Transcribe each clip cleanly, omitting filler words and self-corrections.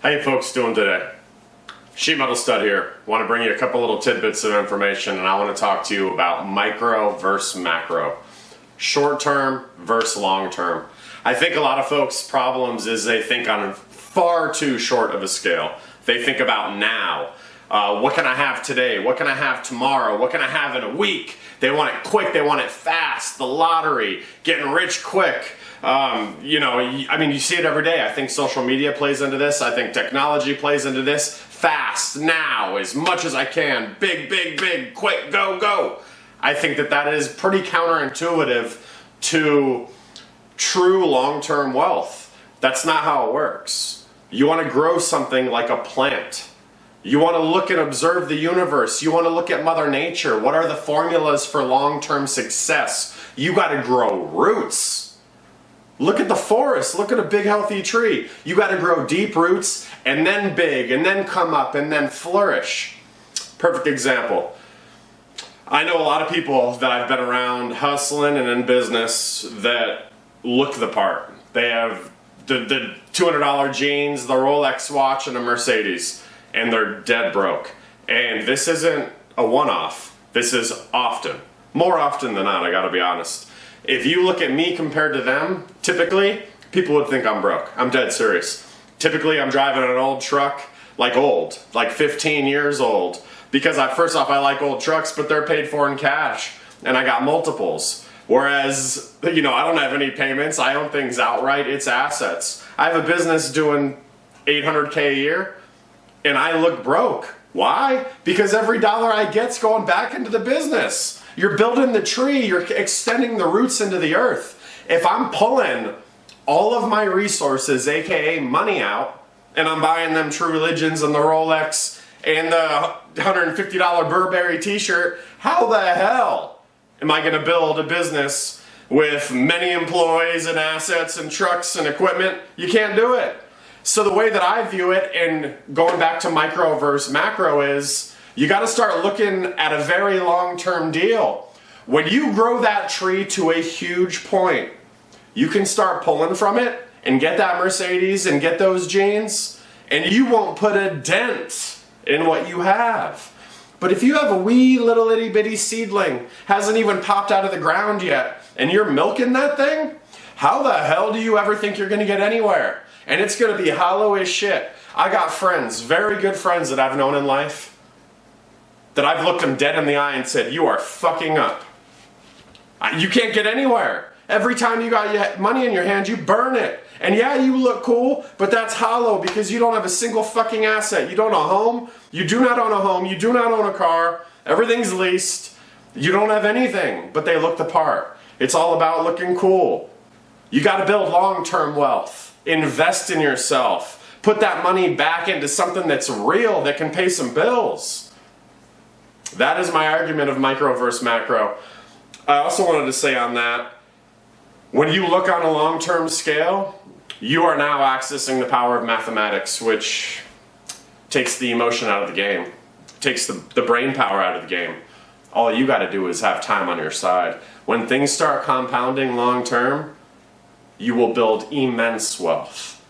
How you folks doing today? Sheet Metal Stud here. Want to bring you a couple little tidbits of information, and I want to talk to you about micro versus macro. Short term versus long term. I think a lot of folks' problems is they think on far too short of a scale. They think about now. What can I have today? What can I have tomorrow? What can I have in a week? They want it quick, they want it fast. The lottery, getting rich quick. You see it every day. I think social media plays into this. I think technology plays into this. Fast, now, as much as I can. Big, big, big, quick, go, go. I think that is pretty counterintuitive to true long-term wealth. That's not how it works. You want to grow something like a plant. You want to look and observe the universe. You want to look at Mother Nature. What are the formulas for long-term success? You got to grow roots. Look at the forest. Look at a big healthy tree. You got to grow deep roots and then big and then come up and then flourish. Perfect example. I know a lot of people that I've been around hustling and in business that look the part. They have the $200 jeans, the Rolex watch, and a Mercedes, and they're dead broke. And this isn't a one-off. This is often. More often than not, I gotta be honest. If you look at me compared to them, typically, people would think I'm broke. I'm dead serious. Typically, I'm driving an old truck, like 15 years old. Because first off, I like old trucks, but they're paid for in cash. And I got multiples. Whereas, I don't have any payments. I own things outright. It's assets. I have a business doing $800K a year, and I look broke. Why? Because every dollar I get's going back into the business. You're building the tree, you're extending the roots into the earth. If I'm pulling all of my resources, aka money, out, and I'm buying them True Religions and the Rolex and the $150 Burberry t-shirt, how the hell am I gonna build a business with many employees and assets and trucks and equipment? You can't do it. So the way that I view it, and going back to micro versus macro, is you got to start looking at a very long-term deal. When you grow that tree to a huge point, you can start pulling from it and get that Mercedes and get those jeans, and you won't put a dent in what you have. But if you have a wee little itty bitty seedling, hasn't even popped out of the ground yet, and you're milking that thing, how the hell do you ever think you're going to get anywhere? And it's going to be hollow as shit. I got friends, very good friends that I've known in life, that I've looked them dead in the eye and said, you are fucking up. You can't get anywhere. Every time you got money in your hand, you burn it. And yeah, you look cool, but that's hollow because you don't have a single fucking asset. You don't own a home. You do not own a home. You do not own a car. Everything's leased. You don't have anything, but they look the part. It's all about looking cool. You got to build long-term wealth. Invest in yourself. Put that money back into something that's real, that can pay some bills. That is my argument of micro versus macro. I also wanted to say on that, when you look on a long-term scale, you are now accessing the power of mathematics, which takes the emotion out of the game, takes the brain power out of the game. All you got to do is have time on your side. When things start compounding long-term, you will build immense wealth.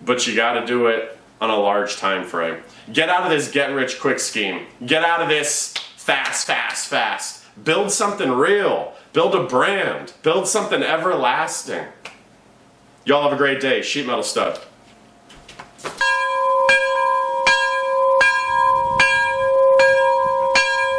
But you got to do it on a large time frame. Get out of this get-rich-quick scheme. Get out of this fast, fast, fast. Build something real. Build a brand. Build something everlasting. Y'all have a great day. Sheet Metal Stud.